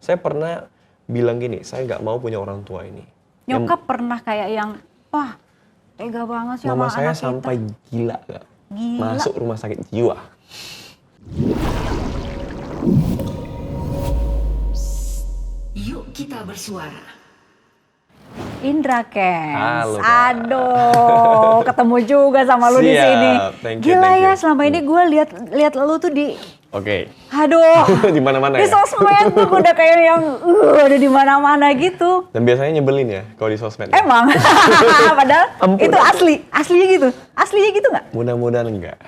Saya pernah bilang gini, saya nggak mau punya orang tua ini. Nyokap pernah kayak yang, wah tega banget sih Mama sama saya anak kita. sampai gila gak? Gila. Masuk rumah sakit jiwa. Yuk kita bersuara. Indra Kens. Halo, Kak. Aduh, ketemu juga sama lu di Siap. sini. Thank you, Gila thank ya, you. selama ini gue lihat lu tuh di, Oke. aduh, Di mana-mana di ya. sosmed tuh udah kayak yang ada di mana-mana gitu. Dan biasanya nyebelin ya kalau di sosmed. Emang, padahal Ampun. itu aslinya gitu, aslinya gitu nggak? Mudah-mudahan enggak.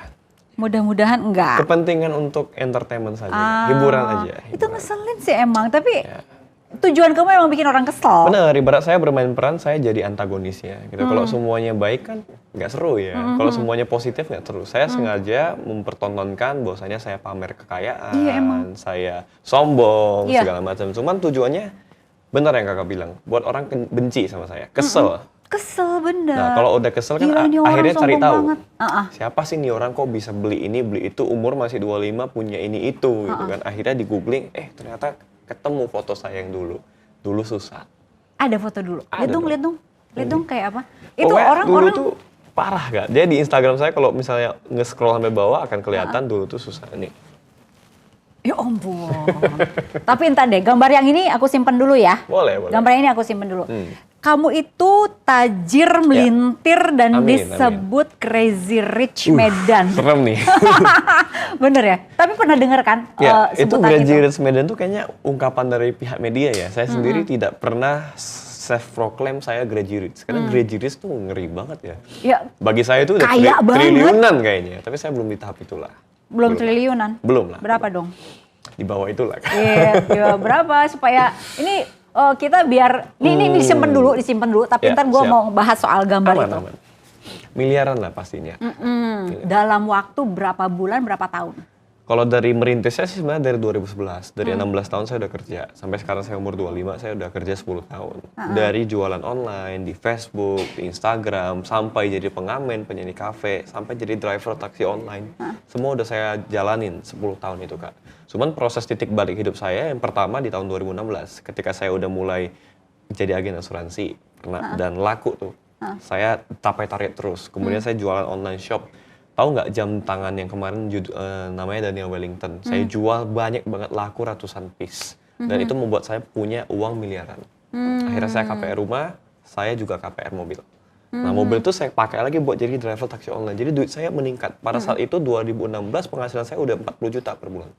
Mudah-mudahan enggak. Kepentingan untuk entertainment saja, hiburan aja. Itu hiburan. ngeselin sih emang, tapi Ya. tujuan kamu emang bikin orang kesel. Bener, ibarat saya bermain peran, saya jadi antagonisnya. Gitu. Kalau semuanya baik kan nggak seru ya. Kalau semuanya positif nggak seru. Saya sengaja mempertontonkan bahwasanya saya pamer kekayaan, Iya, emang. saya sombong, Iya. segala macam. Cuman tujuannya bener yang kakak bilang, buat orang benci sama saya, kesel. Kesel bener. Nah kalau udah kesel kan Gila, ini orang akhirnya cari sombong tahu. banget. Siapa sih nih orang kok bisa beli ini, beli itu, umur masih 25 punya ini itu gitu kan. Akhirnya di googling, ternyata ketemu foto saya yang dulu susah. Ada foto dulu. Ada Lihat dong. dong kayak apa? Itu Pokoknya dulu orang-orang tuh parah gak? Dia di Instagram saya kalau misalnya nge-scroll sampai bawah akan kelihatan dulu tuh susah nih. ya ampun. Tapi entar deh, gambar yang ini aku simpen dulu ya. Boleh. Gambar yang ini aku simpen dulu. Hmm. Kamu itu tajir melintir dan Amin, disebut Crazy Rich Medan. Serem nih. Bener ya? Tapi pernah dengar kan Ya, itu sebutan Crazy itu? Rich Medan tuh kayaknya ungkapan dari pihak media ya. Saya sendiri tidak pernah self-proclaim saya Crazy Rich. Karena Crazy Rich tuh ngeri banget ya. Ya, Bagi saya itu udah Kaya banget. triliunan kayaknya. Tapi saya belum di tahap itulah. belum triliunan. Belum lah. Berapa dong? Di bawah itulah. Iya, berapa supaya ini kita biar ini disimpan dulu, tapi Ya, ntar gue siap. mau bahas soal gambar itu. Aman. Miliaran lah pastinya. Dalam waktu berapa bulan, berapa tahun? Kalau dari merintisnya sih sebenarnya dari 2011. Dari 16 tahun saya udah kerja. Sampai sekarang saya umur 25, saya udah kerja 10 tahun. Dari jualan online, di Facebook, di Instagram, sampai jadi pengamen, penyanyi kafe, sampai jadi driver taksi online. Semua udah saya jalanin 10 tahun itu, Kak. Cuman proses titik balik hidup saya yang pertama di tahun 2016. Ketika saya udah mulai jadi agen asuransi dan laku tuh. Saya tarik terus. Kemudian saya jualan online shop. Tahu nggak jam tangan yang kemarin namanya Daniel Wellington? Saya jual banyak banget, laku ratusan piece. Dan itu membuat saya punya uang miliaran. Akhirnya saya KPR rumah, saya juga KPR mobil. Nah mobil itu saya pakai lagi buat jadi driver taksi online. Jadi duit saya meningkat. Pada saat itu 2016 penghasilan saya udah 40 juta per bulan.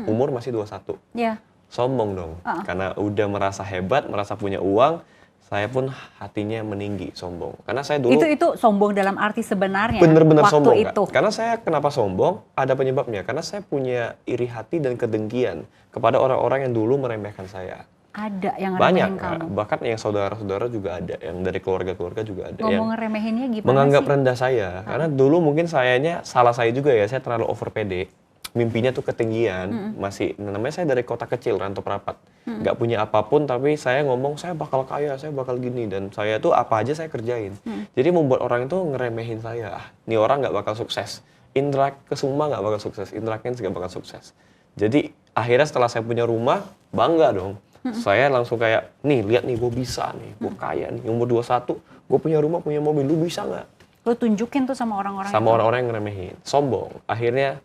Umur masih 21. Ya. Sombong dong. Karena udah merasa hebat, merasa punya uang. Saya pun hatinya meninggi, sombong. Karena saya dulu Itu sombong dalam arti sebenarnya. bener-bener waktu sombong, itu. Kak. Karena saya kenapa sombong? Ada penyebabnya. Karena saya punya iri hati dan kedengkian kepada orang-orang yang dulu meremehkan saya. Ada yang Banyak, ngeremehin Kak. kamu. Bahkan yang saudara-saudara juga ada, yang dari keluarga-keluarga juga ada. Ngomong Yang ngeremehinnya gimana menganggap sih? rendah saya. Karena dulu mungkin salah saya juga ya, saya terlalu over pede. Mimpinya tuh ketinggian, masih namanya saya dari kota kecil, Rantau Prapat. Nggak punya apapun, tapi saya ngomong saya bakal kaya, saya bakal gini. Dan saya tuh apa aja saya kerjain. Jadi membuat orang itu ngeremehin saya. Nih orang nggak bakal sukses. Indra Kesuma nggak bakal sukses, Indra Kens nggak bakal sukses. Jadi akhirnya setelah saya punya rumah, bangga dong. Saya langsung kayak, nih lihat nih gue bisa nih, gue kaya nih. Umur 21, gue punya rumah, punya mobil, lu bisa nggak? Lu tunjukin tuh sama orang-orang Sama itu. orang-orang yang ngeremehin. Sombong. Akhirnya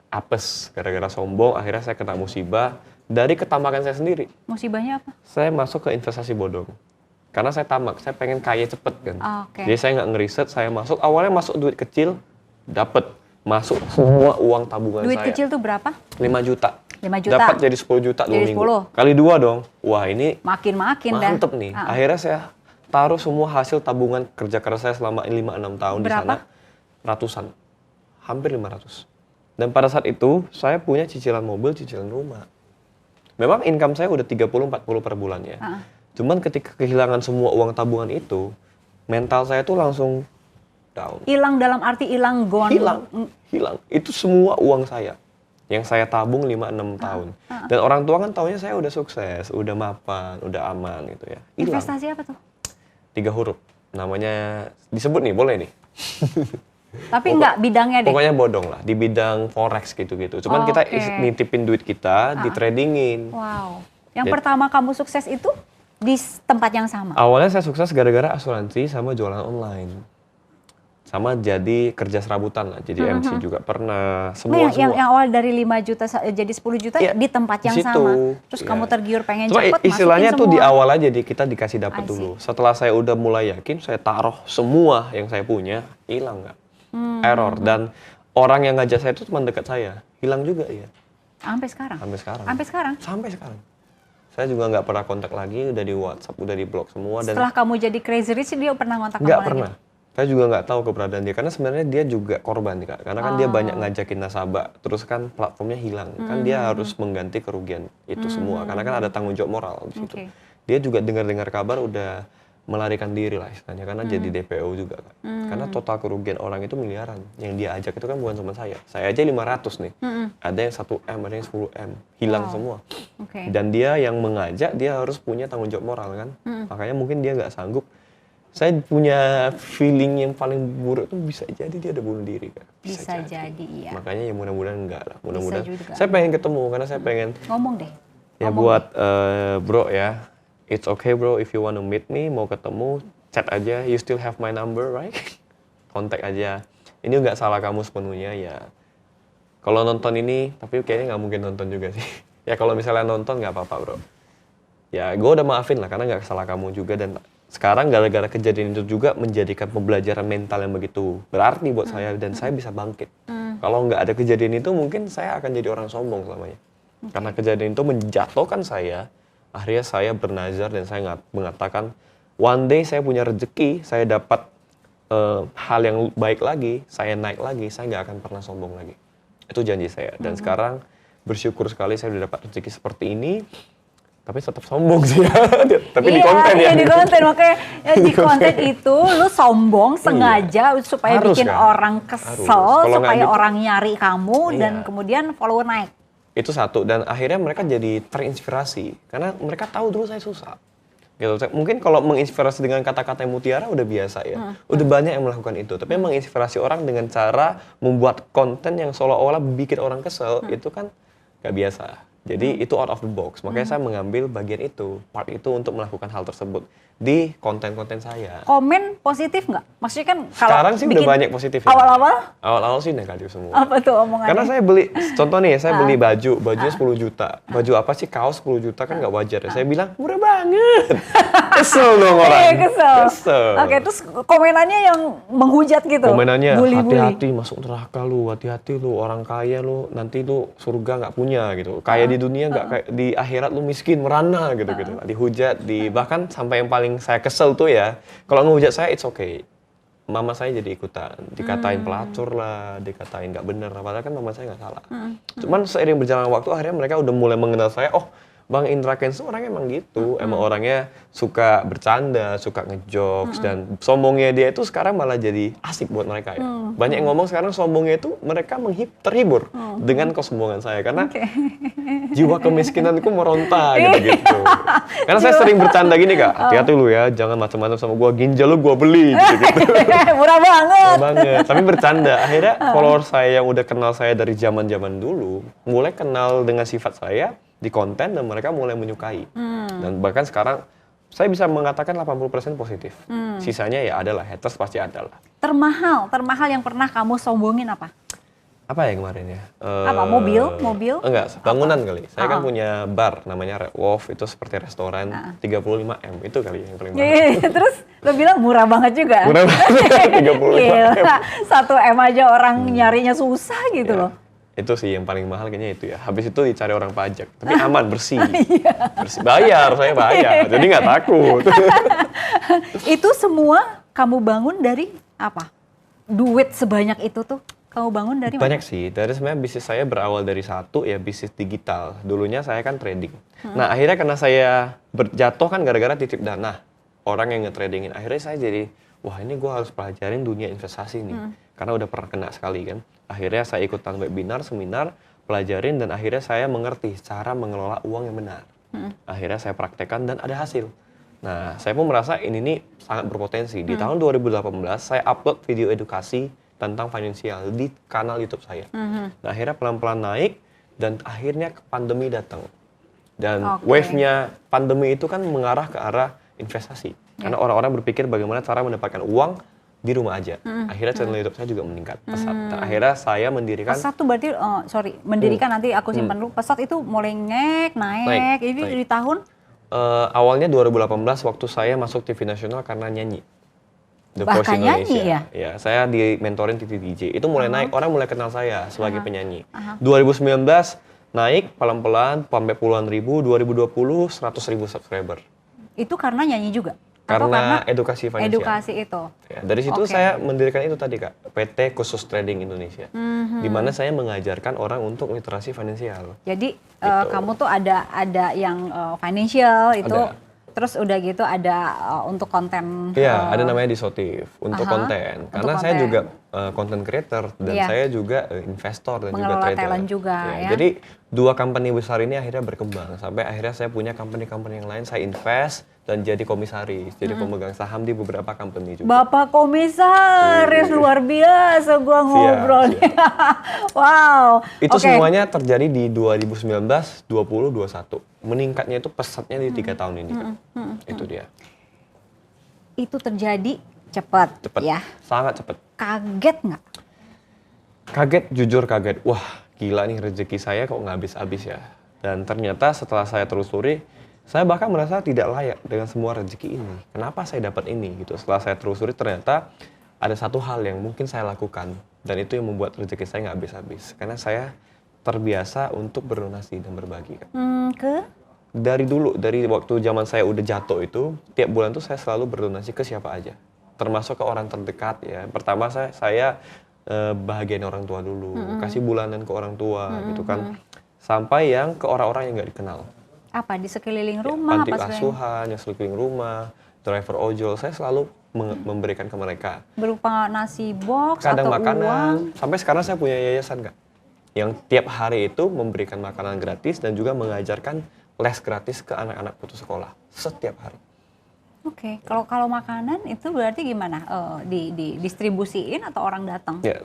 apes. Gara-gara sombong, akhirnya saya kena musibah dari ketamakan saya sendiri. Musibahnya apa? Saya masuk ke investasi bodong. Karena saya tamak, saya pengen kaya cepet kan. Oke. Jadi saya nggak ngeriset, saya masuk. Awalnya masuk duit kecil, dapet. Masuk semua uang tabungan Duit saya. kecil tuh berapa? 5 juta. 5 juta. Dapat jadi 10 juta 2 Jadi minggu. 10. Kali 2 dong. Wah ini Makin-makin dah. mantep nih. Akhirnya saya taruh semua hasil tabungan kerja keras saya selama 5-6 tahun di Berapa? sana. Ratusan. Hampir 500. Dan pada saat itu saya punya cicilan mobil, cicilan rumah. Memang income saya udah 30-40 per bulan ya. Cuman ketika kehilangan semua uang tabungan itu, mental saya tuh langsung down. Hilang dalam arti hilang gone. Hilang. Itu semua uang saya. Yang saya tabung 5-6 tahun. Dan orang tua kan taunya saya udah sukses, udah mapan, udah aman gitu ya. Hilang. Investasi apa tuh? 3 huruf. Namanya, disebut nih, boleh nih. Tapi enggak bidangnya deh. Pokoknya bodong lah, di bidang forex gitu-gitu. Cuman kita Oke. nitipin duit kita, di tradingin. Wow. Yang Ya. pertama kamu sukses itu di tempat yang sama. Awalnya saya sukses gara-gara asuransi sama jualan online. Sama jadi kerja serabutan lah, jadi MC juga pernah, Nah, semua. yang awal dari 5 juta jadi 10 juta Iya, di tempat yang di situ. sama. Terus Iya. kamu tergiur pengen Cuma cepet istilahnya masukin tuh di semua. awal aja kita dikasih dapat I see. dulu. Setelah saya udah mulai yakin, saya taruh semua yang saya punya, hilang nggak? Error. Dan orang yang ngajak saya itu teman dekat saya, hilang juga ya. Sampai sekarang. Sampai sekarang. Sampai sekarang. Sampai sekarang. Saya juga nggak pernah kontak lagi, udah di WhatsApp, udah di blok semua. Dan Setelah kamu jadi Crazy Rich dia pernah kontak kamu nggak lagi? pernah. Saya juga nggak tahu keberadaan dia, karena sebenarnya dia juga korban nih Kak. Karena kan dia banyak ngajakin nasabah, terus kan platformnya hilang. Kan dia harus mengganti kerugian itu semua, karena kan ada tanggung jawab moral di situ. Oke. Dia juga dengar-dengar kabar udah melarikan diri lah istilahnya, karena jadi DPO juga Kak. Karena total kerugian orang itu miliaran. Yang dia ajak itu kan bukan cuma saya. Saya aja 500 nih. Ada yang 1M, ada yang 10M. Hilang semua. Oke. Dan dia yang mengajak, dia harus punya tanggung jawab moral kan. Makanya mungkin dia nggak sanggup. Saya punya feeling yang paling buruk tuh bisa jadi dia udah bunuh diri Kak. Bisa jadi, iya. Makanya ya mudah-mudahan enggak lah. Mudah-mudahan. juga. Saya pengen ketemu karena saya pengen Ngomong deh. ya buat bro ya. It's okay bro if you wanna meet me, mau ketemu, chat aja. You still have my number, right? Kontak aja. Ini nggak salah kamu sepenuhnya ya. Kalau nonton ini, tapi kayaknya nggak mungkin nonton juga sih. Ya kalau misalnya nonton nggak apa-apa bro. Ya gue udah maafin lah karena nggak salah kamu juga, dan sekarang gara-gara kejadian itu juga menjadikan pembelajaran mental yang begitu berarti buat saya, dan saya bisa bangkit. Kalau nggak ada kejadian itu mungkin saya akan jadi orang sombong selamanya. Karena kejadian itu menjatuhkan saya, akhirnya saya bernazar dan saya mengatakan one day saya punya rezeki, saya dapat hal yang baik lagi, saya naik lagi, saya nggak akan pernah sombong lagi. Itu janji saya. Dan sekarang bersyukur sekali saya udah dapat rezeki seperti ini. Tapi tetap sombong sih ya. Tapi di konten ya. Iya, di konten. Makanya ya, di konten itu lu sombong sengaja supaya Harus, bikin kan? orang kesel, Harus. Kalau nggak supaya gitu- orang nyari kamu dan Iya. kemudian follower naik. Itu satu, dan akhirnya mereka jadi terinspirasi karena mereka tahu dulu saya susah. Gitu. Mungkin kalau menginspirasi dengan kata-kata yang mutiara udah biasa ya. Udah banyak yang melakukan itu. Tapi menginspirasi orang dengan cara membuat konten yang seolah-olah bikin orang kesel itu kan gak biasa. Jadi itu out of the box. Makanya saya mengambil bagian itu, part itu untuk melakukan hal tersebut di konten-konten saya. Komen positif nggak? Maksudnya kan kalau Sekarang sih udah bikin banyak positif ya. awal-awal Awal-awal sih negatif semua. apa tuh omongannya? Karena saya beli, contoh nih, saya beli bajunya 10 juta. Baju apa sih, kaos 10 juta kan nggak wajar ya. Saya bilang, murah banget. Kesel dong orang. Iya, kesel. Kesel. Oke, terus komenannya yang menghujat gitu. Komenannya, Bully-bully. hati-hati masuk neraka lu, hati-hati lu, orang kaya lu, nanti lu surga nggak punya gitu. Kaya di dunia nggak kayak di akhirat lu miskin, merana gitu-gitu. Dihujat, bahkan sampai yang paling saya kesel tuh ya, kalau ngehujat saya it's okay. Mama saya jadi ikutan, dikatain pelacur lah, dikatain nggak bener, padahal kan mama saya nggak salah. Cuman seiring berjalan waktu akhirnya mereka udah mulai mengenal saya, oh Bang Indra Kents tuh orangnya emang gitu, emang orangnya suka bercanda, suka ngejokes, dan sombongnya dia itu sekarang malah jadi asik buat mereka ya. Banyak yang ngomong sekarang sombongnya itu mereka terhibur dengan kesombongan saya, karena jiwa kemiskinanku meronta gitu-gitu. Karena saya sering bercanda gini Kak, hati-hati lu ya, jangan macam-macam sama gua, ginjal lu gua beli gitu-gitu. Murah banget. Banget, tapi bercanda. Akhirnya follower saya yang udah kenal saya dari zaman-zaman dulu, mulai kenal dengan sifat saya di konten dan mereka mulai menyukai. Dan bahkan sekarang saya bisa mengatakan 80% positif. Sisanya ya adalah haters, pasti ada lah. Termahal yang pernah kamu sombongin apa? Apa ya kemarin ya? Apa, mobil? Enggak, bangunan kali. Saya kan punya bar namanya Red Wolf, itu seperti restoran 35M, itu kali yang paling mahal. Iya, terus lo bilang murah banget juga. Murah banget, 35M. Gila, 1M aja orang nyarinya susah gitu Ya, loh. itu sih yang paling mahal kayaknya itu ya. Habis itu dicari orang pajak, tapi aman, bersih. Bersih. Bayar, saya bayar. Jadi nggak takut. Itu semua kamu bangun dari apa? Duit sebanyak itu tuh kamu bangun dari mana? Banyak sih. Dari sebenarnya bisnis saya berawal dari satu ya bisnis digital. Dulunya saya kan trading. Nah akhirnya karena saya berjatuh kan gara-gara titip dana orang yang nge-tradingin. Akhirnya saya jadi, wah ini gue harus pelajarin dunia investasi nih. Karena udah pernah kena sekali kan. Akhirnya saya ikutan webinar, seminar, pelajarin, dan akhirnya saya mengerti cara mengelola uang yang benar. Akhirnya saya praktekkan dan ada hasil. Nah, saya pun merasa ini nih sangat berpotensi. Di tahun 2018, saya upload video edukasi tentang finansial di kanal YouTube saya. Nah, akhirnya pelan-pelan naik, dan akhirnya pandemi datang. Dan Oke. wave-nya pandemi itu kan mengarah ke arah investasi. Karena orang-orang berpikir bagaimana cara mendapatkan uang di rumah aja. Akhirnya channel YouTube saya juga meningkat pesat. Dan akhirnya saya mendirikan Pesat tuh berarti, mendirikan nanti aku simpan dulu. Pesat itu mulai naik. Ini naik. di tahun awalnya 2018 waktu saya masuk TV nasional karena nyanyi. The Voice Bahkan nyanyi Indonesia. ya? Ya, saya di mentorin TV DJ. Itu mulai naik, orang mulai kenal saya sebagai penyanyi. 2019 naik pelan-pelan sampai puluhan ribu, 2020 100.000 subscriber. itu karena nyanyi juga? Atau Karena edukasi finansial. edukasi itu? Ya, dari situ Oke. saya mendirikan itu tadi Kak, PT Khusus Trading Indonesia. Di mana saya mengajarkan orang untuk literasi finansial. Jadi Gitu. kamu tuh ada yang financial itu, Ada. terus udah gitu ada untuk konten. Iya, ada namanya disotif untuk konten. untuk Karena saya konten. juga content creator dan Iya. saya juga investor dan Mengelola juga trader. talent juga, ya. Jadi dua company besar ini akhirnya berkembang sampai akhirnya saya punya company-company yang lain, saya invest dan jadi komisaris, jadi pemegang saham di beberapa company juga. Bapak komisaris luar biasa gua ngobrolnya. Wow. Itu Oke. semuanya terjadi di 2019, 20, 21. Meningkatnya itu pesatnya di 3 tahun ini. Kak. Itu dia. Itu terjadi cepat, Cepat. ya. Sangat cepat. Kaget nggak? Kaget, jujur kaget. Wah, gila nih rezeki saya kok nggak habis-habis ya. Dan ternyata setelah saya telusuri, saya bahkan merasa tidak layak dengan semua rezeki ini. Kenapa saya dapat ini gitu. Setelah saya telusuri ternyata ada satu hal yang mungkin saya lakukan. Dan itu yang membuat rezeki saya nggak habis-habis. Karena saya terbiasa untuk berdonasi dan berbagi. Kak. Ke? Dari dulu, dari waktu zaman saya udah jatuh itu, tiap bulan tuh saya selalu berdonasi ke siapa aja. Termasuk ke orang terdekat ya. Pertama saya bahagiain orang tua dulu, kasih bulanan ke orang tua gitu kan. Sampai yang ke orang-orang yang nggak dikenal. Apa di sekeliling rumah? Panti apa asuhan, yang sekeliling rumah, driver ojol, saya selalu memberikan ke mereka. berupa nasi box Kadang atau makanan, uang? sampai sekarang saya punya yayasan Kak. Yang tiap hari itu memberikan makanan gratis dan juga mengajarkan les gratis ke anak-anak putus sekolah setiap hari. Oke, kalau makanan itu berarti gimana? Didistribusiin atau orang datang? Ya,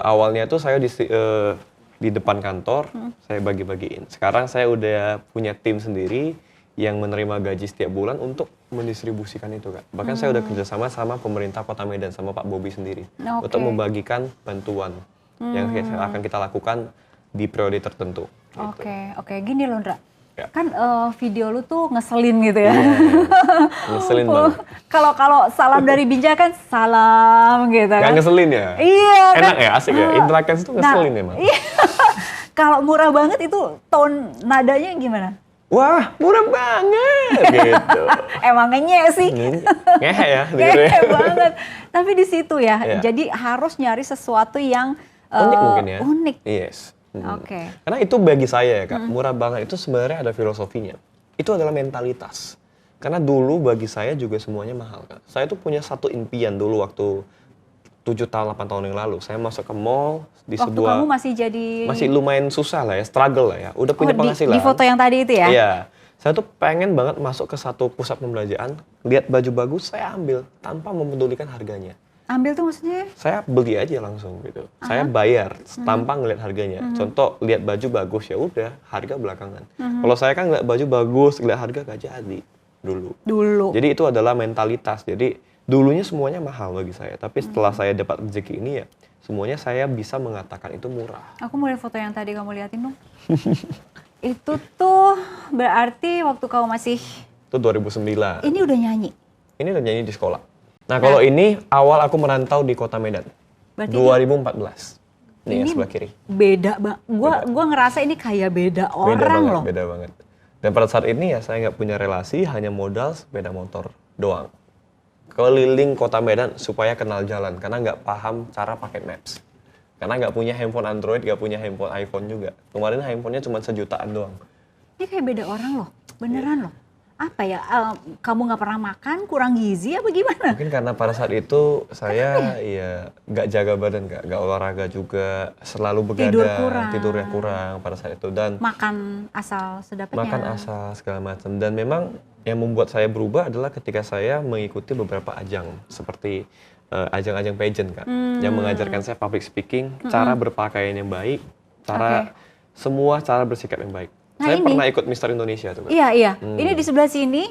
awalnya tuh saya di depan kantor, saya bagi-bagiin. Sekarang saya udah punya tim sendiri yang menerima gaji setiap bulan untuk mendistribusikan itu, Kak. Bahkan saya udah kerjasama sama pemerintah Kota Medan, sama Pak Bobi sendiri. Oke. Untuk membagikan bantuan yang akan kita lakukan di periode tertentu. Gitu. Oke, gini loh, Ndra. Ya. Kan video lu tuh ngeselin gitu ya. Ngeselin banget. Kalau salam dari Binja kan salam gitu Gak kan. ngeselin ya? Iya kan. Enak ya, asik ya. Interaksi itu ngeselin emang. Iya. Kalau murah banget itu tone nadanya gimana? Wah, murah banget gitu. Emang ngenyek sih. Ngehe ya, dengernya. Ngehe banget. Tapi di situ ya, Iya. jadi harus nyari sesuatu yang Unik mungkin ya. Unik. Yes. Oke. Karena itu bagi saya ya Kak, murah banget itu sebenarnya ada filosofinya. Itu adalah mentalitas. Karena dulu bagi saya juga semuanya mahal Kak. Saya tuh punya satu impian dulu waktu 7 tahun, 8 tahun yang lalu. Saya masuk ke mall di Waktu sebuah... kamu masih jadi... Masih lumayan susah lah ya, struggle lah ya. Udah punya penghasilan. Di foto yang tadi itu ya? Iya. Saya tuh pengen banget masuk ke satu pusat pembelanjaan, lihat baju bagus, saya ambil tanpa mempedulikan harganya. Ambil tuh maksudnya? Saya beli aja langsung gitu. Saya bayar tanpa ngeliat harganya. Contoh lihat baju bagus ya udah, harga belakangan. Kalau saya kan ngeliat baju bagus, ngeliat harga gak jadi dulu. Jadi itu adalah mentalitas. Jadi dulunya semuanya mahal bagi saya, tapi setelah saya dapat rezeki ini ya, semuanya saya bisa mengatakan itu murah. Aku mau lihat foto yang tadi kamu liatin dong. Itu tuh berarti waktu kamu masih... Itu 2009. Ini udah nyanyi? Ini udah nyanyi di sekolah. Nah, kalau ini awal aku merantau di Kota Medan. Berarti 2014. Nih yang sebelah kiri. Beda banget. Gua ngerasa ini kayak beda orang loh. Beda banget. Dan pada saat ini ya saya nggak punya relasi, hanya modal sepeda motor doang. Keliling Kota Medan supaya kenal jalan, karena nggak paham cara pakai Maps. Karena nggak punya handphone Android, nggak punya handphone iPhone juga. Kemarin handphonenya cuma 1 jutaan doang. Ini kayak beda orang loh. Beneran loh. Apa ya, kamu nggak pernah makan, kurang gizi apa gimana? Mungkin karena pada saat itu saya ya nggak jaga badan, nggak olahraga juga, selalu begadang, tidurnya kurang pada saat itu, dan Makan asal sedapatnya. makan asal segala macam. Dan memang yang membuat saya berubah adalah ketika saya mengikuti beberapa ajang seperti ajang-ajang pageant Kak, yang mengajarkan saya public speaking, cara berpakaian yang baik, semua cara bersikap yang baik. Nah, saya ini. pernah ikut Mister Indonesia tuh, Kak. Iya. Ini di sebelah sini.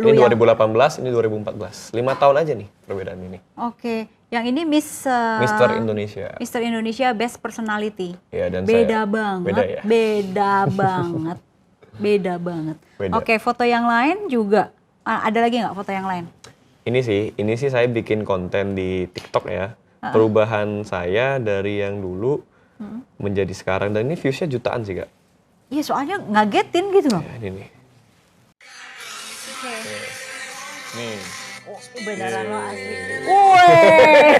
Lu Ini yang 2018, ini 2014. 5 tahun aja nih perbedaan ini. Oke, yang ini Mister Indonesia. Mister Indonesia Best Personality. Iya, dan beda saya- banget, beda ya? beda banget, beda banget. Beda. Oke, foto yang lain juga. Ada lagi nggak foto yang lain? Ini sih saya bikin konten di TikTok ya. Perubahan saya dari yang dulu menjadi sekarang, dan ini viewsnya jutaan sih, Kak. Iya, soalnya ngagetin gitu loh. Ya, ini nih. Oke. Nih. Beneran lo asli. Wih,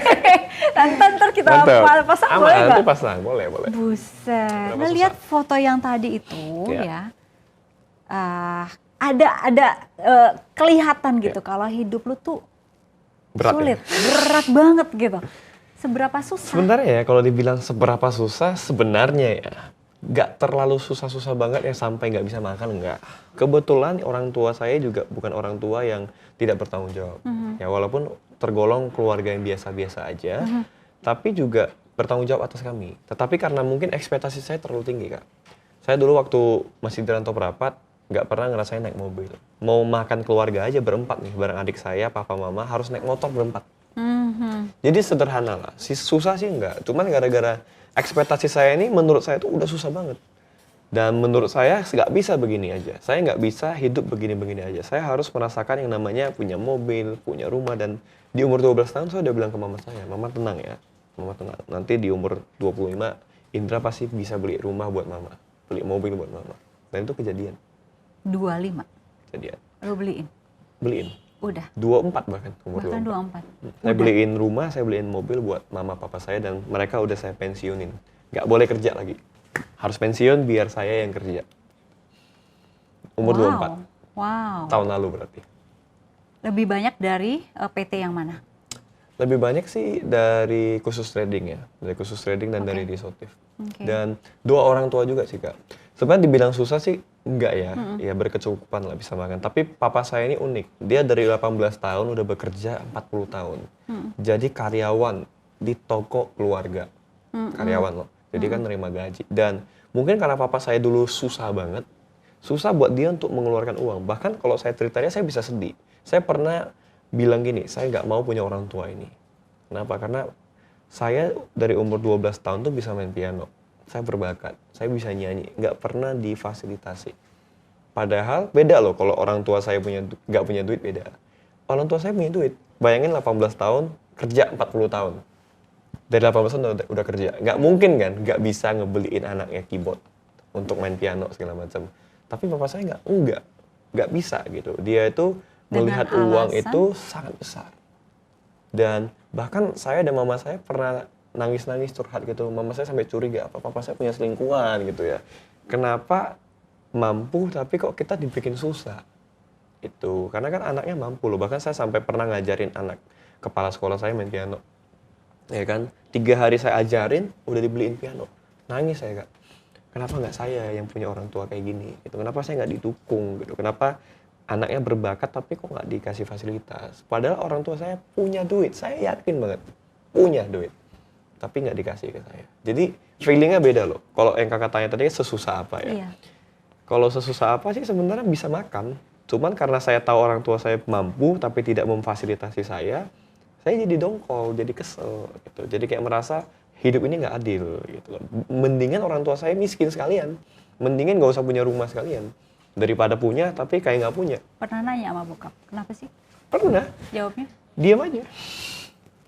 ntar kita Mantap. pasang Aman, boleh nggak? nanti pasang, boleh. Buset. Berapa Nah, susah? lihat foto yang tadi itu Ya. ya. Ada kelihatan gitu kalau hidup lu tuh Berat sulit, ya? berat banget gitu. Seberapa susah? Sebenarnya ya, kalau dibilang seberapa susah, sebenarnya ya nggak terlalu susah-susah banget yang sampai nggak bisa makan, nggak. Kebetulan orang tua saya juga bukan orang tua yang tidak bertanggung jawab. Ya walaupun tergolong keluarga yang biasa-biasa aja, tapi juga bertanggung jawab atas kami. Tetapi karena mungkin ekspektasi saya terlalu tinggi, Kak. Saya dulu waktu masih di rantau Prapat, nggak pernah ngerasain naik mobil. Mau makan keluarga aja berempat nih, bareng adik saya, papa, mama, harus naik motor berempat. Jadi sederhana lah, susah sih enggak. Cuman gara-gara ekspektasi saya ini menurut saya tuh udah susah banget. Dan menurut saya nggak bisa begini aja. Saya nggak bisa hidup begini-begini aja. Saya harus merasakan yang namanya punya mobil, punya rumah. Dan di umur 12 tahun saya udah bilang ke mama saya, mama tenang ya. Mama tenang, nanti di umur 25, Indra pasti bisa beli rumah buat mama. Beli mobil buat mama. Dan itu kejadian. 25. Kejadian. Lu beliin. Beliin. Udah. 24 bahkan, umur Bahkan 24. 24. Saya beliin rumah, saya beliin mobil buat mama papa saya, dan mereka udah saya pensiunin. Nggak boleh kerja lagi. Harus pensiun biar saya yang kerja. Umur 24. Wow. Tahun lalu berarti. Lebih banyak dari PT yang mana? Lebih banyak sih dari khusus trading ya. Dari khusus trading dan dari Risotif. Oke. Dan 2 orang tua juga sih, Kak. Sebenarnya dibilang susah sih enggak ya. Ya berkecukupan lah bisa makan. Tapi papa saya ini unik. Dia dari 18 tahun udah bekerja 40 tahun. Jadi karyawan di toko keluarga. Karyawan loh. Jadi kan nerima gaji. Dan mungkin karena papa saya dulu susah banget. Susah buat dia untuk mengeluarkan uang. Bahkan kalau saya ceritanya saya bisa sedih. Saya pernah bilang gini, saya nggak mau punya orang tua ini. Kenapa? Karena saya dari umur 12 tahun tuh bisa main piano. Saya berbakat, saya bisa nyanyi, nggak pernah difasilitasi. Padahal beda loh kalau orang tua saya nggak punya duit, beda. Orang tua saya punya duit. Bayangin 18 tahun, kerja 40 tahun. Dari 18 tahun udah kerja. Nggak mungkin kan, nggak bisa ngebeliin anaknya keyboard untuk main piano segala macam. Tapi bapak saya nggak bisa gitu. Dia itu melihat Dengan uang alasan? itu sangat besar. Dan bahkan saya dan mama saya pernah nangis-nangis curhat gitu. Mama saya sampai curiga, apa papa saya punya selingkuhan gitu ya. Kenapa mampu tapi kok kita dibikin susah? Itu karena kan anaknya mampu loh. Bahkan saya sampai pernah ngajarin anak kepala sekolah saya main piano. Ya kan? 3 hari saya ajarin udah dibeliin piano. Nangis saya, Kak. Kenapa nggak saya yang punya orang tua kayak gini? Gitu. Kenapa saya nggak didukung gitu? Kenapa anaknya berbakat tapi kok nggak dikasih fasilitas? Padahal orang tua saya punya duit, saya yakin banget punya duit, tapi nggak dikasih ke saya. Jadi feelingnya beda loh. Kalau yang kakak tanya tadi sesusah apa ya? Iya. Kalau sesusah apa sih sebenarnya bisa makan. Cuman karena saya tahu orang tua saya mampu tapi tidak memfasilitasi saya jadi dongkol, jadi kesel gitu. Jadi kayak merasa hidup ini nggak adil gitu loh. Mendingan orang tua saya miskin sekalian. Mendingan nggak usah punya rumah sekalian. Daripada punya tapi kayak nggak punya. Pernah nanya sama bokap, kenapa sih? Pernah. Jawabnya? Diam aja.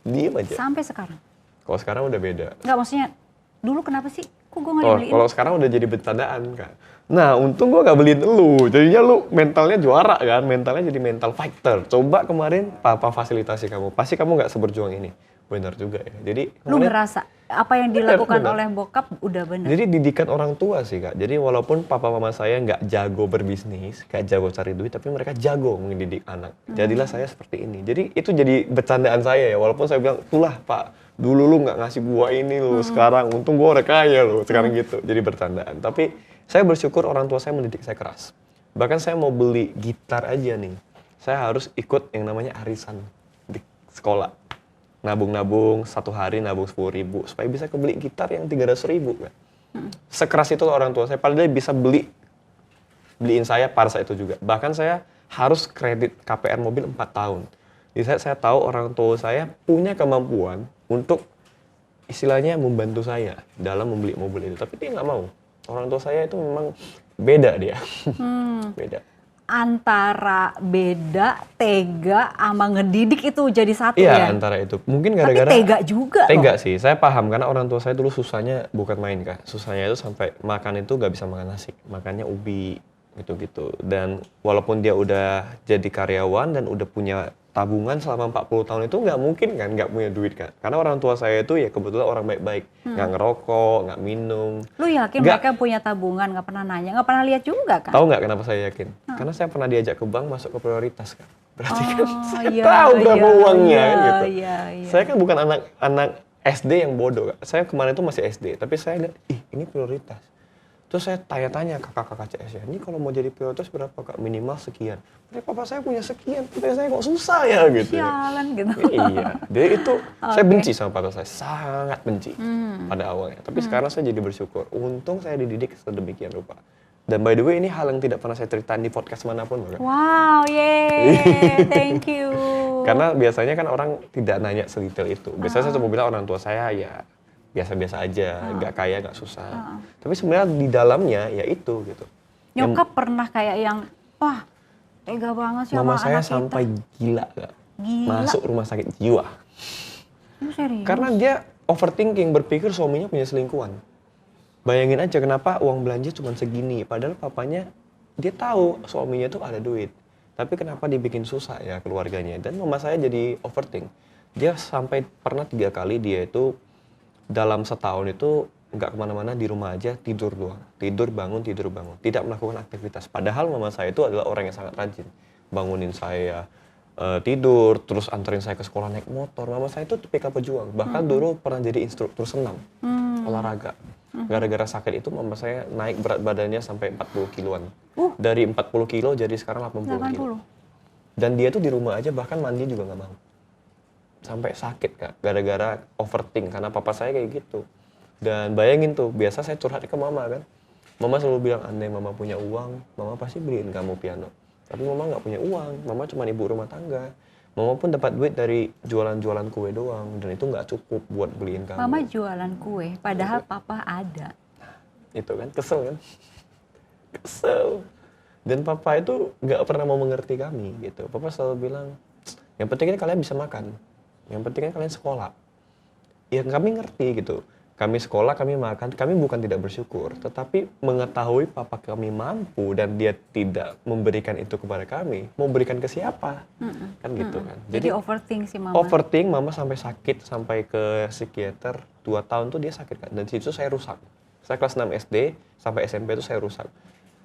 Diam aja. Sampai sekarang? Kalau sekarang udah beda. Nggak, maksudnya dulu kenapa sih? Kok gue nggak Oh, dibeliin? kalau sekarang udah jadi bercandaan, Kak. Nah, untung gua gak beliin lu. Jadinya lu mentalnya juara kan, mentalnya jadi mental fighter. Coba kemarin papa fasilitasi kamu, pasti kamu gak seberjuang ini. Benar juga ya. Jadi Lu kemarin- ngerasa apa yang dilakukan bener. oleh bokap udah benar. Jadi didikan orang tua sih, Kak. Jadi walaupun papa mama saya nggak jago berbisnis, nggak jago cari duit, tapi mereka jago mendidik anak. Jadilah saya seperti ini. Jadi itu jadi bercandaan saya ya. Walaupun saya bilang, itulah Pak, dulu lu nggak ngasih gua ini lu, sekarang untung gua udah kaya lu. Sekarang gitu. Jadi bercandaan. Tapi saya bersyukur orang tua saya mendidik saya keras. Bahkan saya mau beli gitar aja nih, saya harus ikut yang namanya arisan di sekolah. Nabung-nabung, 1 hari nabung 10.000 supaya bisa kebeli gitar yang 300.000 kan. Sekeras itu orang tua saya, padahal dia bisa beliin saya pada saat itu juga. Bahkan saya harus kredit KPR mobil 4 tahun. Di saat saya tahu orang tua saya punya kemampuan untuk istilahnya membantu saya dalam membeli mobil itu, tapi dia nggak mau. Orang tua saya itu memang beda dia. Beda. Antara beda, tega, sama ngedidik itu jadi satu Iya, ya? antara itu. Mungkin gara-gara Tapi tega juga tega loh. sih, saya paham karena orang tua saya dulu susahnya bukan main Kak. Susahnya itu sampai makan itu nggak bisa makan nasi, makannya ubi gitu-gitu. Dan walaupun dia udah jadi karyawan dan udah punya tabungan selama 40 tahun itu nggak mungkin kan nggak punya duit Kak. Karena orang tua saya itu ya kebetulan orang baik-baik, nggak ngerokok, nggak minum. Lu yakin Nggak. mereka punya tabungan, nggak pernah nanya, nggak pernah lihat juga kan? Tahu nggak kenapa saya yakin? Karena saya pernah diajak ke bank masuk ke prioritas Kak. Berarti kan saya iya, tahu berapa iya, uangnya iya, gitu. iya, iya. Saya kan bukan anak SD yang bodoh Kak. Saya kemarin itu masih SD, tapi saya lihat, ini prioritas. Terus saya tanya-tanya ke kakak CS ya, ini kalau mau jadi prioritas berapa Kak? Minimal sekian. Mereka papa saya punya sekian, tapi saya kok susah ya gitu. Sialan gitu. Iya, jadi itu saya benci sama papa saya, sangat benci pada awalnya. Tapi sekarang saya jadi bersyukur, untung saya dididik sedemikian rupa. Dan by the way ini hal yang tidak pernah saya ceritain di podcast manapun Kak. Wow, yeay, thank you. Karena biasanya kan orang tidak nanya sedetail itu. Biasanya saya cuma bilang orang tua saya ya biasa-biasa aja, nggak kaya, nggak susah. Tapi sebenarnya di dalamnya ya itu gitu. Nyokap pernah kayak yang, wah tega banget sih Mama sama saya anak sampai kita. gila Kak. Gila. Masuk rumah sakit jiwa. Lu serius? Karena dia overthinking, berpikir suaminya punya selingkuhan. Bayangin aja kenapa uang belanja cuma segini, padahal papanya dia tahu suaminya tuh ada duit. Tapi kenapa dibikin susah ya keluarganya. Dan mama saya jadi overthink. Dia sampai pernah 3 kali dia itu dalam setahun itu nggak kemana-mana, di rumah aja tidur doang. Tidur bangun, tidak melakukan aktivitas. Padahal mama saya itu adalah orang yang sangat rajin. Bangunin saya tidur, terus anterin saya ke sekolah naik motor. Mama saya itu tipikal pejuang. Bahkan dulu pernah jadi instruktur senam, olahraga. Gara-gara sakit itu mama saya naik berat badannya sampai 40 kiloan. Dari 40 kilo jadi sekarang 80 kilo. 80. Dan dia tuh di rumah aja bahkan mandi juga nggak mau. Sampai sakit Kak, gara-gara overthink karena papa saya kayak gitu. Dan bayangin tuh, biasa saya curhat ke mama kan. Mama selalu bilang, andai mama punya uang, mama pasti beliin kamu piano. Tapi mama nggak punya uang, mama cuma ibu rumah tangga. Mama pun dapat duit dari jualan-jualan kue doang, dan itu nggak cukup buat beliin kamu. Mama jualan kue, padahal papa ada. Itu kan, kesel kan? Kesel. Dan papa itu nggak pernah mau mengerti kami gitu. Papa selalu bilang, yang penting kalian bisa makan. Yang penting kan kalian sekolah. Ya kami ngerti gitu. Kami sekolah, kami makan, kami bukan tidak bersyukur. Tetapi mengetahui papa kami mampu dan dia tidak memberikan itu kepada kami. Mau berikan ke siapa? Kan gitu kan. Jadi overthink sih mama. Overthink, mama sampai sakit, sampai ke psikiater. 2 tahun tuh dia sakit kan. Dan situ saya rusak. Saya kelas 6 SD, sampai SMP itu saya rusak.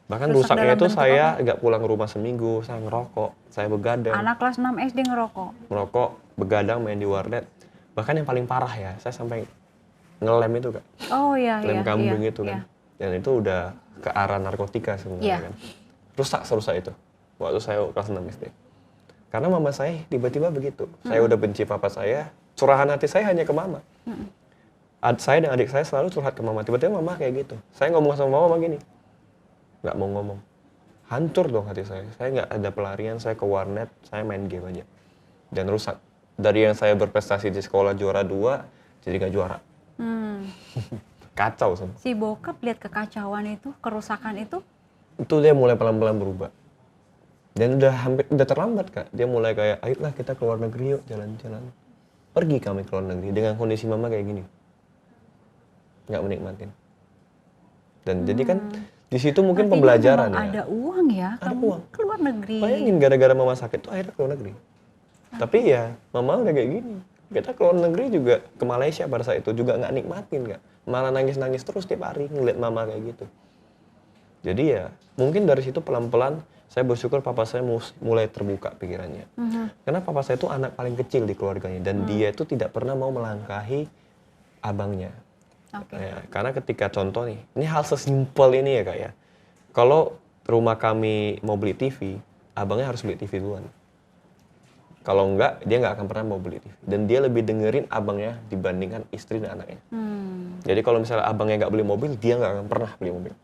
Bahkan Rusak rusaknya dalam itu bentuk saya nggak pulang ke rumah seminggu, saya ngerokok, saya begadang. Anak kelas 6 SD ngerokok. Merokok, begadang, main di warnet. Bahkan yang paling parah ya, saya sampai ngelem itu Kak. Oh iya, Lem iya. kambing iya, itu iya. kan. Dan itu udah ke arah narkotika sebenarnya Iya. kan. Rusak serusak itu. Waktu saya kelas 6 SD. Karena mama saya tiba-tiba begitu. Saya udah benci papa saya, curahan hati saya hanya ke mama. Saya dan adik saya selalu curhat ke mama. Tiba-tiba mama kayak gitu. Saya ngomong sama mama gini, nggak mau ngomong. Hancur dong hati saya. Saya nggak ada pelarian, saya ke warnet, saya main game aja. Dan rusak. Dari yang saya berprestasi di sekolah juara 2, jadi nggak juara. Kacau semua. Si bokap lihat kekacauan itu, kerusakan itu, Itu dia mulai pelan-pelan berubah. Dan udah terlambat Kak. Dia mulai kayak, ayolah kita ke luar negeri yuk, jalan-jalan. Pergi kami ke luar negeri dengan kondisi mama kayak gini. Nggak menikmatin. Dan jadi kan di situ mungkin artinya pembelajaran memang ya. ada uang ya, Ada kamu uang. ke luar negeri. Bayangin gara-gara mama sakit tuh akhirnya ke luar negeri. Tapi ya mama udah kayak gini. Kita ke luar negeri juga ke Malaysia pada saat itu juga nggak nikmatin Kak. Malah nangis-nangis terus tiap hari ngeliat mama kayak gitu. Jadi ya mungkin dari situ pelan-pelan saya bersyukur papa saya mulai terbuka pikirannya. Karena papa saya itu anak paling kecil di keluarganya dan dia itu tidak pernah mau melangkahi abangnya. Oke. Ya, karena ketika contoh nih, ini hal sesimpel ini ya Kak ya. Kalau rumah kami mau beli TV, abangnya harus beli TV duluan. Kalau enggak, dia nggak akan pernah mau beli TV. Dan dia lebih dengerin abangnya dibandingkan istri dan anaknya. Jadi kalau misalnya abangnya nggak beli mobil, dia nggak akan pernah beli mobil.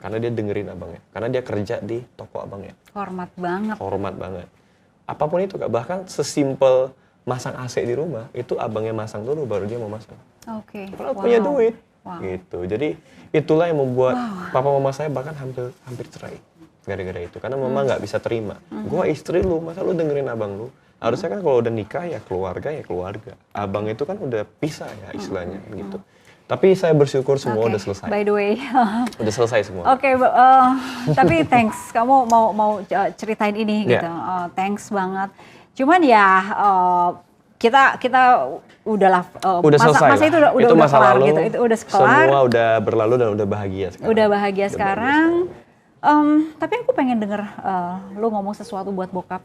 Karena dia dengerin abangnya. Karena dia kerja di toko abangnya. Hormat banget. Hormat banget. Apapun itu Kak, bahkan sesimpel masang AC di rumah, itu abangnya masang dulu baru dia mau masang. Oke. Karena punya duit. Wow. Gitu. Jadi itulah yang membuat papa mama saya bahkan hampir cerai. Gara-gara itu. Karena mama nggak bisa terima. Gua istri lu, masa lu dengerin abang lu? Harusnya kan kalau udah nikah ya keluarga ya keluarga. Abang itu kan udah pisah ya istilahnya gitu. Tapi saya bersyukur semua udah selesai. By the way. Udah selesai semua. Oke, tapi thanks. Kamu mau ceritain ini Yeah. gitu. Thanks banget. Cuman ya kita udahlah Udah selesai masa lah. itu udah masa kelar lalu, gitu. Itu udah kelar. Semua udah berlalu dan udah bahagia sekarang. Udah bahagia sekarang. Tapi aku pengen denger lu ngomong sesuatu buat bokap.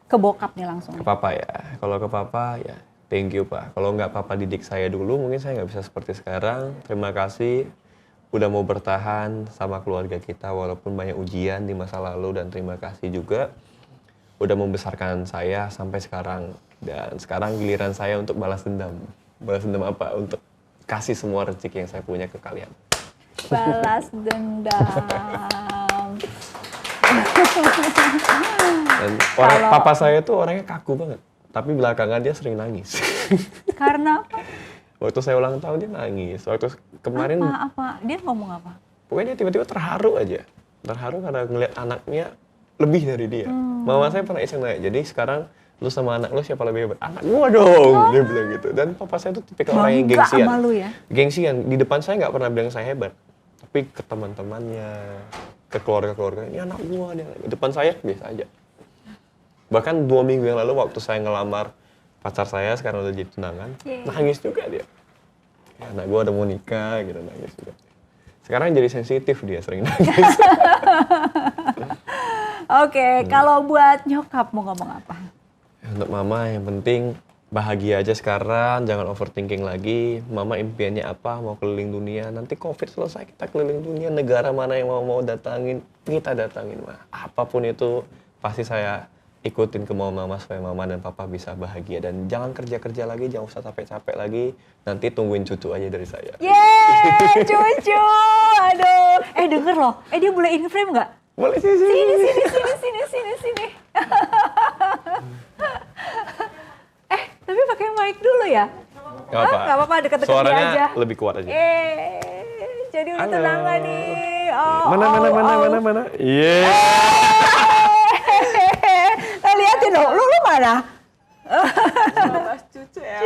Ke bokap nih langsung. Ke papa ya. Kalau ke papa ya thank you Pak. Kalau nggak papa didik saya dulu mungkin saya nggak bisa seperti sekarang. Terima kasih udah mau bertahan sama keluarga kita walaupun banyak ujian di masa lalu, dan terima kasih juga udah membesarkan saya sampai sekarang. Dan sekarang giliran saya untuk balas dendam. Balas dendam apa? Untuk kasih semua rezeki yang saya punya ke kalian. Balas dendam. Dan papa saya tuh orangnya kaku banget. Tapi belakangan dia sering nangis. Karena apa? Waktu saya ulang tahun dia nangis. Waktu kemarin Apa? Dia ngomong apa? pokoknya dia tiba-tiba terharu aja. Terharu karena ngeliat anaknya lebih dari dia. Mama saya pernah iseng nanya, jadi sekarang lu sama anak lu siapa lebih hebat? Anak gua dong, dia bilang gitu. Dan papa saya tuh tipikal orang yang Bangga gengsian. sama lu ya? Gengsian. Di depan saya nggak pernah bilang saya hebat. Tapi ke teman-temannya, ke keluarga-keluarga, ini anak gua. Di depan saya biasa aja. Bahkan 2 minggu yang lalu waktu saya ngelamar pacar saya, sekarang udah jadi tunangan, nangis juga dia. Ya, anak gua udah mau nikah gitu, nangis juga. Sekarang jadi sensitif dia, sering nangis. Oke, kalau buat nyokap mau ngomong apa? Untuk mama yang penting bahagia aja sekarang, jangan overthinking lagi. Mama impiannya apa? Mau keliling dunia. Nanti COVID selesai kita keliling dunia, negara mana yang mau datangin, kita datangin mah. Apapun itu pasti saya ikutin kemauan mama supaya mama dan papa bisa bahagia, dan jangan kerja-kerja lagi, jangan usah capek-capek lagi. Nanti tungguin cucu aja dari saya. Yeay, cucu. Aduh. Denger loh. Dia boleh in frame nggak? Boleh sih. Sini. Tapi pakai mic dulu ya? Gak apa. Nggak apa-apa, deket-deket dia Suaranya aja. lebih kuat aja. Jadi udah Halo. tunangan nih. Mana? Iya. Liatin loh, lu mana? Bahas cucu ya.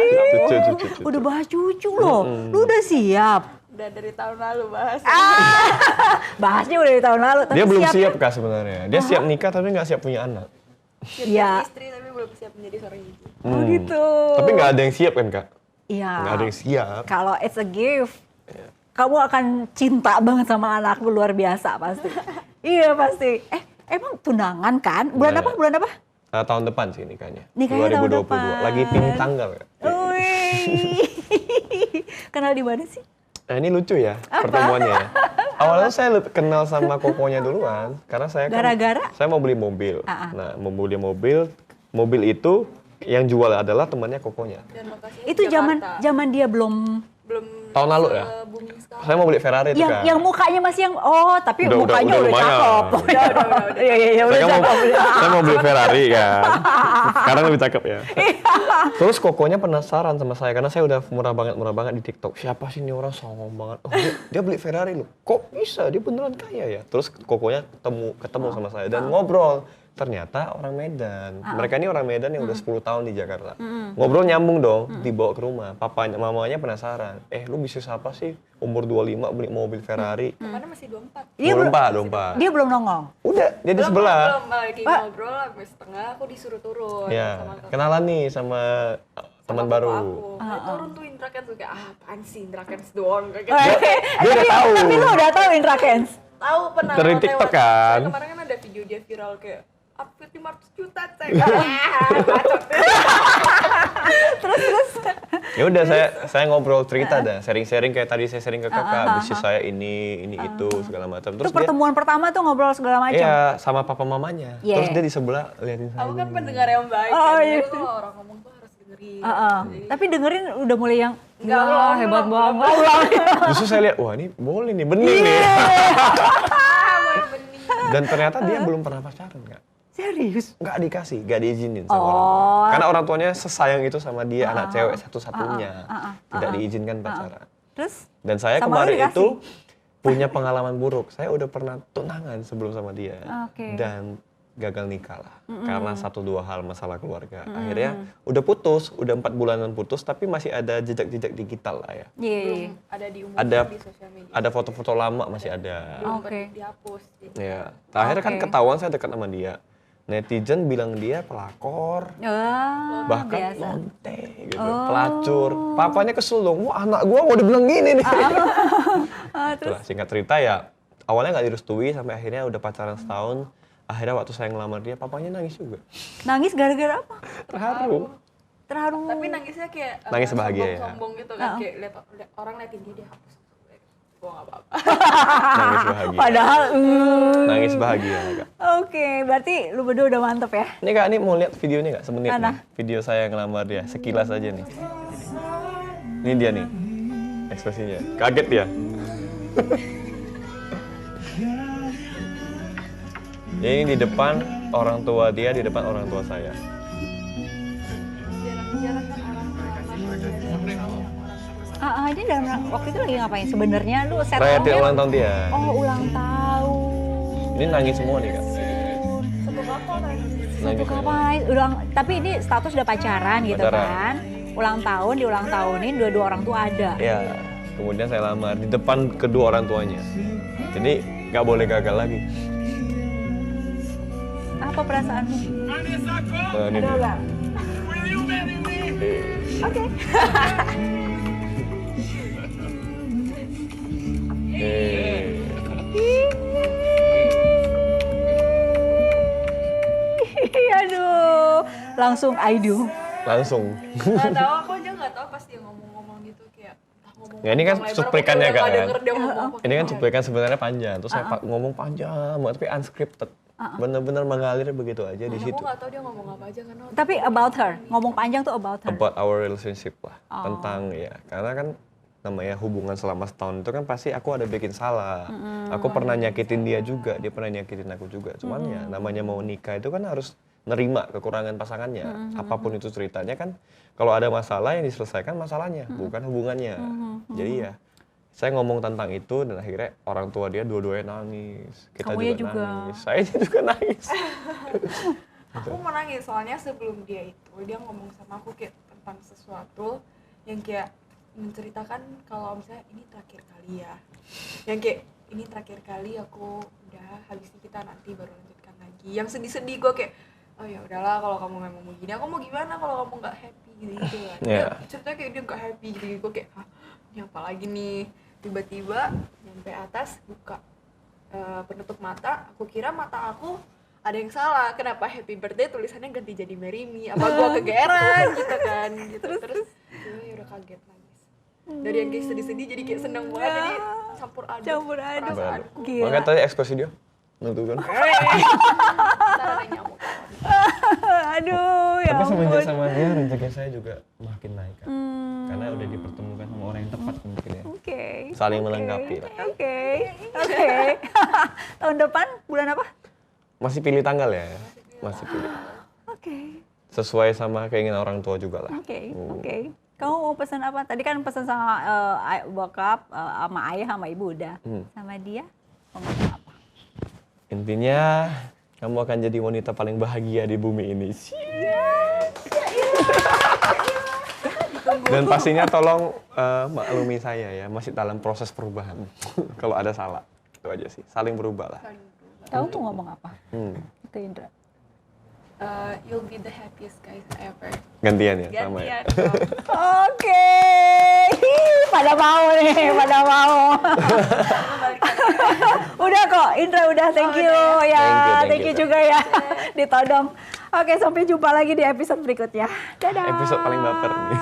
Cucu. Udah bahas cucu loh. Lu udah siap? Udah dari tahun lalu bahas. Bahasnya udah dari tahun lalu. Tapi Dia belum siap. siap Kak sebenarnya. Dia siap nikah tapi nggak siap punya anak. Iya. Istri tapi belum siap menjadi seorang ibu. Oh gitu. Tapi nggak ada yang siap kan Kak? Iya. Nggak ada yang siap. Kalau it's a gift, kamu akan cinta banget sama anakku, luar biasa pasti. Iya pasti. Emang tunangan kan? Bulan apa? Tahun depan sih nikahnya. Nikahnya tahun 2022. depan. Lagi pilih tanggal ya. Wih. Kenal di mana sih? Nah ini lucu ya pertemuannya ya. Awalnya saya kenal sama kokonya duluan. Karena saya kan, Gara-gara? saya mau beli mobil. Nah mau beli mobil itu yang jual adalah temannya kokonya. Dan lokasinya Itu di Jakarta. zaman dia belum belum Tahun lalu ya? booming sekarang. Saya mau beli Ferrari itu kan. yang mukanya masih yang tapi Udah mukanya udah lumayan. cakep. Iya, udah cakep. Saya mau beli Ferrari kan. Sekarang lebih cakep ya. Terus kokonya penasaran sama saya karena saya udah murah banget di TikTok. Siapa sih ini orang songong banget? Oh, dia beli Ferrari loh. Kok bisa? Dia beneran kaya ya. Terus kokonya ketemu sama saya dan ngobrol. Ternyata orang Medan. Mereka ini orang Medan yang udah 10 tahun di Jakarta. Ngobrol nyambung dong, dibawa ke rumah. Mamanya penasaran. Lu bisnis apa sih? Umur 25 beli mobil Ferrari. Kemana masih 24. Dia 24. Dia belum nongol. Udah, dia di sebelah. Belum lagi ngobrol sampai setengah aku disuruh turun Ya, sama kenalan nih sama teman sama baru. aku. Turun tuh Indra Kents kayak apaan sih Indra Kents doang kayak Dia udah tahu. Tapi lu udah tahu Indra Kents? tahu pernah Dari lewat. TikTok kan? Kemarin kan ada video dia viral kayak outfit 500 juta, cek. Bacot. Terus. Ya udah saya ngobrol cerita dah, sharing-sharing kayak tadi saya sharing ke kakak, bisnis saya ini itu segala macam. Itu Terus dia pertemuan pertama tuh ngobrol segala macam. iya sama papa mamanya. Yeah. Terus dia di sebelah liatin saya. Aku kan pendengar yang baik Oh, kan. iya. Jadi kalau orang ngomong tuh harus dengerin. Heeh. Tapi dengerin udah mulai yang Enggak, wah, belum, hebat belum, banget. Justru saya lihat, wah ini boleh nih, bening nih. Boleh bening. Dan ternyata dia belum pernah pacaran, Kak. Serius? Nggak dikasih, nggak diizinin sama orang tua. Oh. Karena orang tuanya sesayang itu sama dia, anak cewek satu-satunya. Tidak diizinkan pacaran. Terus? Dan saya Sama lu kemarin dikasih? itu punya pengalaman buruk. Saya udah pernah tunangan sebelum sama dia. Oke. Dan gagal nikah lah. Karena 1-2 hal masalah keluarga. Akhirnya udah putus, udah 4 bulanan putus, tapi masih ada jejak-jejak digital lah ya. Iya. Belum ada diumumkan Ada di sosial media. ada foto-foto lama masih ada. Belum Oke. dihapus. Jadi Ya. Akhirnya kan Oke. ketahuan saya dekat sama dia. Netizen bilang dia pelakor, Wah, bahkan biasa. lonte gitu, pelacur. Papanya kesel dong, wah anak gua mau dibilang gini nih. Itulah, singkat cerita ya, awalnya nggak direstui sampai akhirnya udah pacaran setahun. Akhirnya waktu saya ngelamar dia, papanya nangis juga. Nangis gara-gara apa? Terharu. Terharu. tapi nangisnya kayak Nangis bahagia ya? sombong gitu kan, kayak lihat orang liatin dia hapus. Gua nggak apa-apa. Nangis bahagia. Padahal, Nangis bahagia, Kak. Oke, berarti lu berdua udah mantep ya? Ini Kak, ini mau lihat videonya nggak? Semenit Mana? nih. Video saya ngelamar dia, sekilas aja nih. Ini dia nih, ekspresinya. Kaget dia. Ini di depan orang tua dia, di depan orang tua saya. Jarang-jarang kan orang Ini dalam waktu itu lagi ngapain? Sebenarnya lu set Rayatin ulang tahun dia. Oh, ulang tahun. Ini nangis semua nih Kak. satu kapal kan. Satu kapan? Tapi ini status udah pacaran gitu Pacaran. kan? Ulang tahun, diulang tahunin, dua-dua orang tua ada. Ya, kemudian saya lamar di depan kedua orang tuanya. Jadi nggak boleh gagal lagi. Apa perasaanmu? Ini dia. Udah. Oke. Aduh, langsung I do. Langsung. Nggak tahu, aku aja nggak tahu pas dia ngomong-ngomong gitu kayak ngomong. Ya, ini kan panjang lebar, cuplikannya, aku Kak, nggak ya. denger dia ngomong apa Ini kan gimana. cuplikan sebenarnya panjang, terus saya ngomong panjang banget, tapi unscripted. Bener-bener mengalir begitu aja di Aku situ. nggak tahu dia ngomong apa aja karena Tapi about her, ngomong panjang tuh about her. About our relationship lah, tentang ya, karena kan namanya hubungan selama setahun itu kan pasti aku ada bikin salah. Aku pernah nyakitin dia juga, dia pernah nyakitin aku juga. Cuman ya namanya mau nikah itu kan harus nerima kekurangan pasangannya. Apapun itu ceritanya kan, kalau ada masalah yang diselesaikan masalahnya, bukan hubungannya. Jadi ya, saya ngomong tentang itu dan akhirnya orang tua dia dua-duanya nangis. Kita Kamunya juga, juga. nangis. Saya juga nangis. aku mau nangis soalnya sebelum dia itu dia ngomong sama aku kayak tentang sesuatu yang kayak menceritakan kalau misalnya ini terakhir kali ya, yang kayak ini terakhir kali aku udah, habis ini kita nanti baru lanjutkan lagi. Yang sedih-sedih gue kayak oh ya udahlah, kalau kamu memang mau gini aku mau gimana kalau kamu nggak happy gitu kan. Dia ceritanya kayak dia nggak happy gitu, gue kayak hah ini apa lagi nih. Tiba-tiba nyampe atas buka penutup mata, aku kira mata aku ada yang salah, kenapa happy birthday tulisannya ganti jadi marry me, apa gua kegeeran gitu kan gitu. Terus ya udah kaget nangis dari yang kayak sedih-sedih jadi kayak seneng banget, jadi campur aduk perasaanku. Gila. Makanya tadi ekspresi dia menentukan. Ntar ada nyamuk. Aduh, ya Tapi semenjak ampun. sama dia rezeki saya juga makin naik kan. Karena udah dipertemukan sama orang yang tepat mungkin ya. Oke. Saling melengkapi lah. Oke. Tahun depan bulan apa? Masih pilih tanggal ya? Masih pilih. Oke. Sesuai sama keinginan orang tua juga lah. Oke. Kamu mau pesan apa? Tadi kan pesan sama bokap, sama ayah, sama ibu udah. Sama dia mau ngomong apa? Intinya kamu akan jadi wanita paling bahagia di bumi ini. Dan pastinya tolong maklumi saya ya, masih dalam proses perubahan. Kalau ada salah, itu aja sih. Saling berubah lah. Kamu mau ngomong apa? Itu Indra. You'll be the happiest guys ever. Gantian ya, sama ya. Gantian dong. Oke. Pada mau nih, pada mau. Udah kok, Indra udah, thank you ya, Thank you. juga ya, ditodong. Oke, sampai jumpa lagi di episode berikutnya. Dadah. Episode paling baper nih.